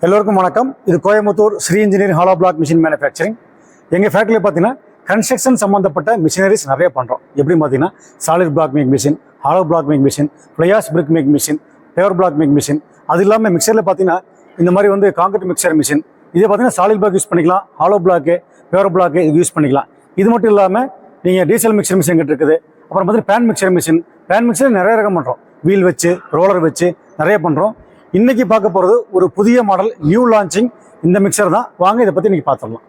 எல்லோருக்கும் வணக்கம். இது Coimbatore Sri engineering hollow block machine manufacturing. எங்கள் ஃபேக்ட்ரியில் பார்த்தீங்கன்னா கன்ஸ்ட்ரக்ஷன் சம்மந்தப்பட்ட மிஷினரிஸ் நிறைய பண்ணுறோம். எப்படி பார்த்தீங்கன்னா solid block make machine, hollow block make machine, fly ash brick make machine, paver block make machine. அது இல்லாமல் மிக்சரில் பார்த்தீங்கன்னா இந்த மாதிரி வந்து கான்கிரீட் மிக்சர் மிஷின். இதே பார்த்தீங்கன்னா சாலிட் பிளாக் யூஸ் பண்ணிக்கலாம், ஹாலோ பிளாக்கு, பேவர் பிளாக்கு இது யூஸ் பண்ணிக்கலாம். இது மட்டும் இல்லாமல் நீங்கள் டீசல் மிக்சர் மிஷின் கிட்ட இருக்குது. அப்புறம் பார்த்தீங்கன்னா pan mixer machine. Pan mixer நிறைய ரகம் பண்ணுறோம். வீல் வச்சு, ரோலர் வச்சு நிறைய பண்ணுறோம். இன்றைக்கி பார்க்க போகிறது ஒரு புதிய மாடல், நியூ லான்ச்சிங் இந்த மிக்சர் தான். வாங்க இதை பற்றி இன்றைக்கி பார்த்துடலாம்.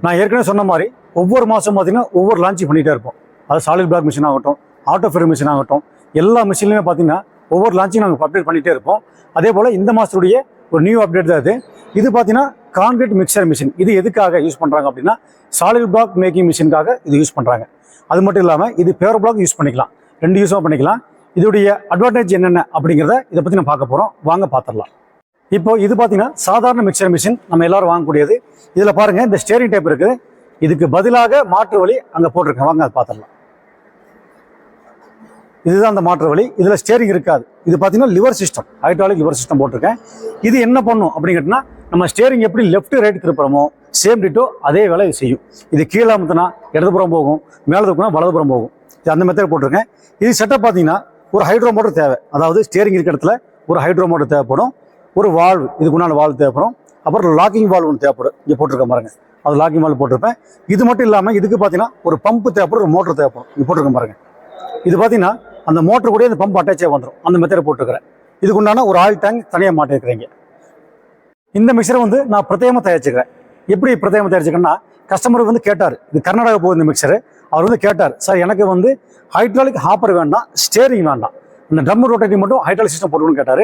நான் ஏற்கனவே சொன்ன மாதிரி ஒவ்வொரு மாதம் பார்த்தீங்கன்னா ஒவ்வொரு லான்ச்சிங் பண்ணிகிட்டே இருப்போம். அது சாலிட் பிளாக் மிஷின் ஆகட்டும், ஆட்டோ ஃபெர் மிஷின் ஆகட்டும், எல்லா மிஷின்லையுமே பார்த்தீங்கன்னா ஒவ்வொரு லான்ச்சிங் நாங்கள் அப்டேட் பண்ணிகிட்டே இருப்போம். அதே போல் இந்த மாதத்துடைய ஒரு நியூ அப்டேட் தான் இது பார்த்தீங்கன்னா கான்கிரீட் மிக்சர் மிஷின். இது எதுக்காக யூஸ் பண்ணுறாங்க அப்படின்னா சாலிட் பிளாக் மேக்கிங் மிஷினுக்காக இது யூஸ் பண்ணுறாங்க. அது மட்டும் இல்லாமல் இது பேவர் பிளாக் யூஸ் பண்ணிக்கலாம், ரெண்டு யூஸாக பண்ணிக்கலாம். இதோடைய அட்வான்டேஜ் என்னென்ன அப்படிங்கிறத இதை பற்றி நம்ம பார்க்க போகிறோம். வாங்க பார்த்துடலாம். இப்போ இது பார்த்தீங்கன்னா சாதாரண மிக்சர் மிஷின், நம்ம எல்லாரும் வாங்கக்கூடியது. இதில் பாருங்கள் இந்த ஸ்டேரிங் டைப் இருக்குது. இதுக்கு பதிலாக மாற்று வழி அங்கே போட்டிருக்கேன். வாங்க அதை பார்த்துடலாம். இதுதான் அந்த மாற்று வழி. இதில் ஸ்டேரிங் இருக்காது. இது பார்த்தீங்கன்னா liver system, hydraulic liver system போட்டிருக்கேன். இது என்ன பண்ணும் அப்படின்னு கேட்டிங்கன்னா நம்ம ஸ்டேரிங் எப்படி லெஃப்ட் ரைட் திருப்புறமோ சேம் டிட்டோ அதே வேலை இது செய்யும். இது கீழே அமுத்தினா இடதுபுறம் போகும், மேலே தூக்குனா வலதுபுறம் போகும். இது அந்த மெத்தட் போட்டிருக்கேன். இது செட்டப் பார்த்தீங்கன்னா ஒரு ஹைட்ரோ மோட்டர் தேவை. அதாவது ஸ்டேரிங் இருக்கிற இடத்துல ஒரு ஹைட்ரோ மோட்டர் தேவைப்படும். ஒரு வால்வு, இதுக்குண்டான வால்வு தேவைப்படும். அப்புறம் லாக்கிங் வால்வு ஒன்று தேவைப்படும். இங்கே போட்டிருக்க பாருங்க, அது லாக்கிங் வால்வு போட்டிருப்பேன். இது மட்டும் இல்லாமல் இதுக்கு பார்த்தீங்கன்னா ஒரு பம்பு தேவைப்படும், ஒரு மோட்டர் தேவைப்படும். இங்கே போட்டிருக்க பாருங்க. இது பார்த்தீங்கன்னா அந்த மோட்டர் கூட இந்த பம்ப் அட்டாச்சே வந்துடும். அந்த மெத்தட் போட்டிருக்கிறேன். இதுக்குண்டான ஒரு ஆயில் டேங்க் தனியாக மாட்டிருக்கிறீங்க. இந்த மிக்சரை வந்து நான் பிரத்யேகமாக தயாரிச்சுக்கிறேன். எப்படி பிரத்யேகமாக தயாரிச்சுக்கிறேன்னா கஸ்டமருக்கு வந்து கேட்டார், இது கர்நாடகா போகுது இந்த மிக்சரு. அவர் வந்து கேட்டார், சார் எனக்கு வந்து ஹைட்ராலிக் ஹாப்பர் வேண்டாம், ஸ்டேரிங் வேண்டாம், இந்த ட்ரம் ரொட்டேட்டிங் மட்டும் ஹைட்ராலிக் சிஸ்டம் போட்டுக்கணும்னு கேட்டார்.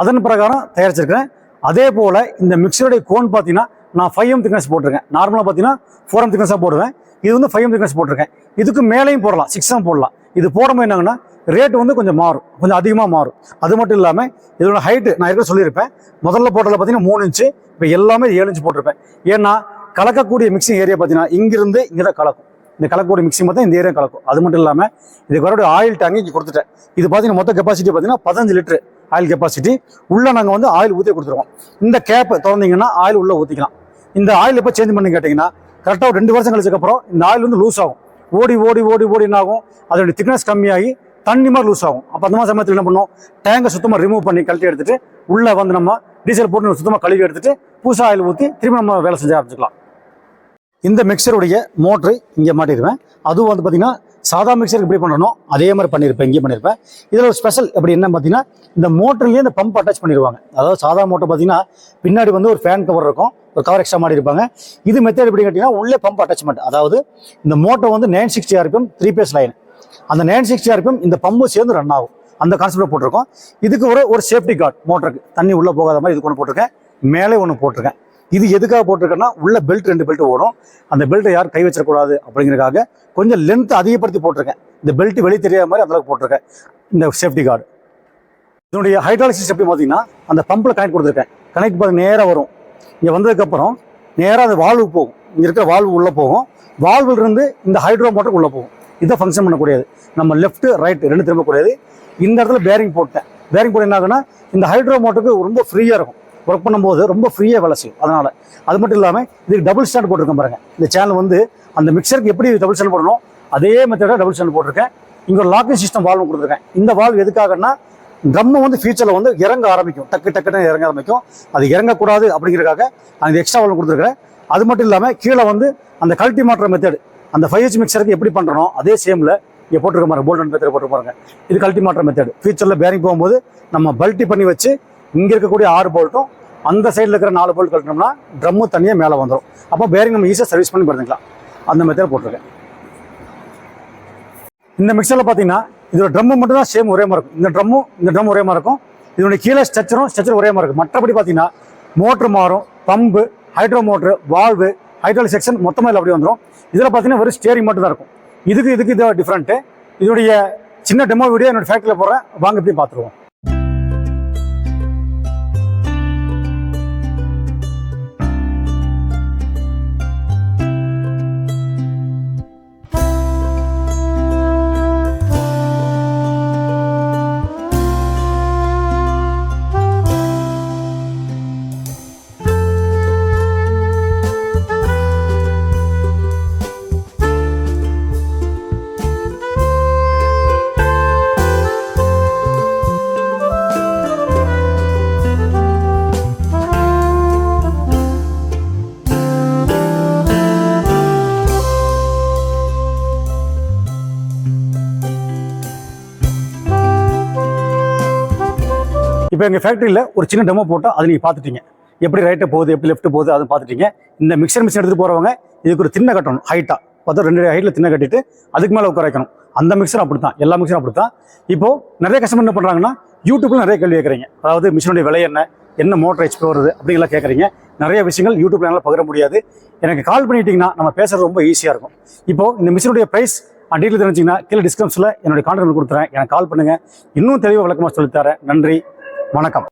அதன் பிரகாரம் தயாரிச்சிருக்கிறேன். அதே போல் இந்த மிக்சருடைய கோன் பார்த்தீங்கன்னா நான் 5M திக்னஸ் போட்டிருக்கேன். நார்மலாக பார்த்தீங்கன்னா 4M திக்னஸாக போடுவேன். இது வந்து 5M திக்னஸ் போட்டிருக்கேன். இதுக்கு மேலேயும் போடலாம், 6M போடலாம். இது போடும்போது என்னங்கன்னா ரேட்டு வந்து கொஞ்சம் மாறும், கொஞ்சம் அதிகமாக மாறும். அது மட்டும் இல்லாமல் இதோட ஹைட்டு நான் ஏற்கனவே சொல்லியிருப்பேன். முதல்ல போட்டதில் பார்த்தீங்கன்னா 3 இன்ச்சு, இப்போ எல்லாமே 7 இன்ச்சு போட்டிருப்பேன். ஏன்னா கலக்கக்கூடிய மிக்சிங் ஏரியா பார்த்தீங்கன்னா இங்கிருந்து இங்கே தான் கலக்கும். இந்த கலக்கக்கூடிய மிக்சிங் பார்த்தா இந்த ஏரியா கலக்கும். அது மட்டும் இல்லாமல் இதுக்கு வரக்கூடிய ஆயில் டேங்க் இங்கே கொடுத்துட்டேன். இது பார்த்தீங்கன்னா மொத்த கெப்பாசிட்டி பார்த்தீங்கன்னா 15 லிட்டரு ஆயில் கெப்பாசிட்டி. உள்ளே நாங்கள் வந்து ஆயில் ஊற்றி கொடுத்துருவோம். இந்த கேப்பை திறந்தீங்கன்னா ஆயில் உள்ளே ஊற்றிக்கலாம். இந்த ஆயில் எப்போ சேஞ்ச் பண்ணி கேட்டிங்கன்னா கரெக்டாக ஒரு 2 வருஷம் கழிச்சதுக்கப்புறம் இந்த ஆயில் வந்து லூஸ் ஆகும். ஓடி ஓடி ஓடி ஓடி என்ன ஆகும், அதோடைய திக்னஸ் கம்மியாகி தண்ணி மாதிரி லூஸ் ஆகும். அப்போ அந்த மாதிரி சமயத்தில் என்ன பண்ணுவோம், டேங்கை சுத்தமாக ரிமூவ் பண்ணி கழட்டி எடுத்துட்டு உள்ளே வந்து நம்ம டீசல் போட்டு சுத்தமாக கழுவி எடுத்துட்டு புதுசாக ஆயில் ஊற்றி திரும்ப நம்ம வேலை செஞ்சு ஆரம்பிச்சுக்கலாம். இந்த மிக்சருடைய மோட்ரு இங்கே மாட்டிருப்பேன். அதுவும் வந்து பார்த்தீங்கன்னா சாதா மிக்சருக்கு எப்படி பண்ணணும் அதே மாதிரி பண்ணியிருப்பேன், இங்கே பண்ணியிருப்பேன். இதில் ஒரு ஸ்பெஷல் எப்படி என்ன பார்த்தீங்கன்னா இந்த மோட்டர்லேயே இந்த பம்ப் அட்டாச் பண்ணிடுவாங்க. அதாவது சாதா மோட்டர் பார்த்தீங்கன்னா பின்னாடி வந்து ஒரு ஃபேன் கவர் இருக்கும், ஒரு கவர் எக்ஸ்ட்ரா மாட்டிருப்பாங்க. இது மெத்தட் எப்படி கேட்டிங்கன்னா உள்ளே பம்ப் அட்டாச்மெண்ட். அதாவது இந்த மோட்டர் வந்து 960 RPM 3 பேஸ் லைன். அந்த 960 RPM இந்த பம்பு சேர்ந்து ரன் ஆகும். அந்த கான்செப்டில் போட்டிருக்கோம். இதுக்கு ஒரு சேஃப்டி கார்டு, மோட்டருக்கு தண்ணி உள்ளே போகாத மாதிரி இதுக்கு ஒன்று போட்டிருக்கேன், மேலே ஒன்று போட்டிருக்கேன். இது எதுக்காக போட்டிருக்கேன்னா உள்ள பெல்ட் 2 பெல்ட் ஓடும். அந்த பெல்ட்டை யாரும் கை வச்சிடக்கூடாது அப்படிங்கிறதுக்காக கொஞ்சம் லென்த் அதிகப்படுத்தி போட்டிருக்கேன். இந்த பெல்ட் வெளியே தெரியாத மாதிரி அந்தளவுக்கு போட்டிருக்கேன் இந்த சேஃப்டி கார்டு. இதனுடைய ஹைட்ராலிக் சிஸ்டம் எப்படி பார்த்தீங்கன்னா அந்த பம்பில் கனெக்ட் கொடுத்துருக்கேன். கனெக்ட் பார்த்து நேராக வரும். இங்கே வந்ததுக்கப்புறம் நேராக அந்த வால்வு போகும். இங்கே இருக்கிற வால்வு உள்ளே போகும். வால்விலிருந்து இந்த ஹைட்ரோ மோட்டருக்கு உள்ளே போகும். இதை ஃபங்க்ஷன் பண்ணக்கூடியது. நம்ம லெஃப்ட் ரைட் ரெண்டு திரும்பக்கூடியது. இந்த இடத்துல பேரிங் போட்டேன். பேரிங் போட்டு என்ன ஆகுன்னா இந்த ஹைட்ரோ மோட்டருக்கு ரொம்ப ஃப்ரீயாக இருக்கும். ஒர்க் பண்ணும்போது ரொம்ப ஃப்ரீயாக வேலை செய்யும். அதனால் அது மட்டும் இல்லாமல் இதுக்கு டபுள் ஸ்டாண்ட் போட்டிருக்கேன் பாருங்க. இந்த சேனல் வந்து அந்த மிக்சருக்கு எப்படி டபுள் ஸ்டாண்ட் போடணும் அதே மெத்தடாக டபுள் ஸ்டாண்ட் போட்டிருக்கேன். இங்கே ஒரு லாக்கிங் சிஸ்டம் வால்வு கொடுத்துருக்கேன். இந்த வால்வு எதுக்காகன்னா ட்ரம்மு வந்து ஃபியூச்சரில் வந்து இறங்க ஆரம்பிக்கும், டக்கு டக்குன்னு இறங்க ஆரம்பிக்கும். அது இறங்கக்கூடாது அப்படிங்கிறதுக்காக நான் இந்த எக்ஸ்ட்ரா வால்வு கொடுத்துருக்கேன். அது மட்டும் இல்லாமல் கீழே வந்து அந்த கல்ட்டி மாற்ற மெத்தட் அந்த 5H மிக்சருக்கு எப்படி பண்ணுறோம் அதே சேமில் இங்கே போட்டிருக்க பாருங்க, போல்ட் அண்ட் மெத்தட் போட்டு பாருங்க. இது கல்ட்டி மாற்ற மெத்தட். ஃபியூச்சரில் பேரிங் போகும்போது நம்ம பல்ட்டி பண்ணி வச்சு இங்கே இருக்கக்கூடிய 6 போல்ட்டும் அந்த சைடில் இருக்கிற 4 போல்ட் கழட்டினோம்னா ட்ரம்மு தனியாக மேலே வந்துடும். அப்போ பேரிங் நம்ம ஈஸியாக சர்வீஸ் பண்ணி பார்த்துக்கலாம். அந்த மெத்தட் போட்டிருக்கேன். இந்த மிக்சரில் பார்த்தீங்கன்னா இதோட ட்ரம்மு மட்டும் தான் சேம் ஒரே மாதிரி இருக்கும். இந்த ட்ரம் ஒரே மாதிரி இருக்கும். இதனுடைய கீழே ஸ்ட்ரக்சர் ஒரே மாதிரி இருக்கும். மற்றபடி பார்த்தீங்கன்னா மோட்ரு மாறும், pump, hydro motor, valve, hydraulic section மொத்தமாக அப்படி வந்துடும். இதில் பார்த்தீங்கன்னா வெறும் ஸ்டியரிங் மட்டும் தான் இருக்கும். இதுக்கு இது டிஃப்ரெண்ட்டு. இதனுடைய சின்ன டெமோ வீடியோ என்னோட ஃபேக்ட்ரியில் போடுறேன், வாங்க எப்படி பார்த்துருவோம். இப்போ எங்கள் ஃபேக்ட்ரியில் ஒரு சின்ன டெமோ போட்டால் அதை நீங்கள் பார்த்துட்டீங்க. எப்படி ரைட்டு போகுது, எப்படி லெஃப்ட் போகுது, அதை பார்த்துட்டீங்க. இந்த மிக்சர் மிஷின் எடுத்துகிட்டு போகிறவங்க இதுக்கு ஒரு திண்ணை கட்டணும், ஹைட்டாக பார்த்தா 2 ஹைட்டில் திண்ணை கட்டிட்டு அதுக்கு மேலே உட்கார வைக்கணும். அந்த மிக்சர் அப்படி தான், எல்லா மிக்சரும் அப்படி தான். இப்போது நிறைய கஸ்டமர் என்ன பண்ணுறாங்கன்னா, யூடியூப்ல நிறைய கேள்வி கேட்குறீங்க. அதாவது மிஷினுடைய விலை என்ன மோட்டர் ஹெச்பி வருது அப்படிங்கலாம் கேட்குறீங்க. நிறைய விஷயங்கள் யூடியூப்ல என்னால் பகிர முடியாது. எனக்கு கால் பண்ணிட்டீங்கன்னா நம்ம பேசுறது ரொம்ப ஈஸியாக இருக்கும். இப்போது இந்த மிஷினுடைய ப்ரைஸ் டீட்டெயில் தெரிஞ்சிங்கன்னா கீழே டிஸ்கிரிப்ஷனில் என்னுடைய கான்டாக்ட் கொடுத்துறேன். எனக்கு கால் பண்ணுங்கள், இன்னும் தெளிவாக விளக்கமாக சொல்லித்தரேன். நன்றி, வணக்கம்.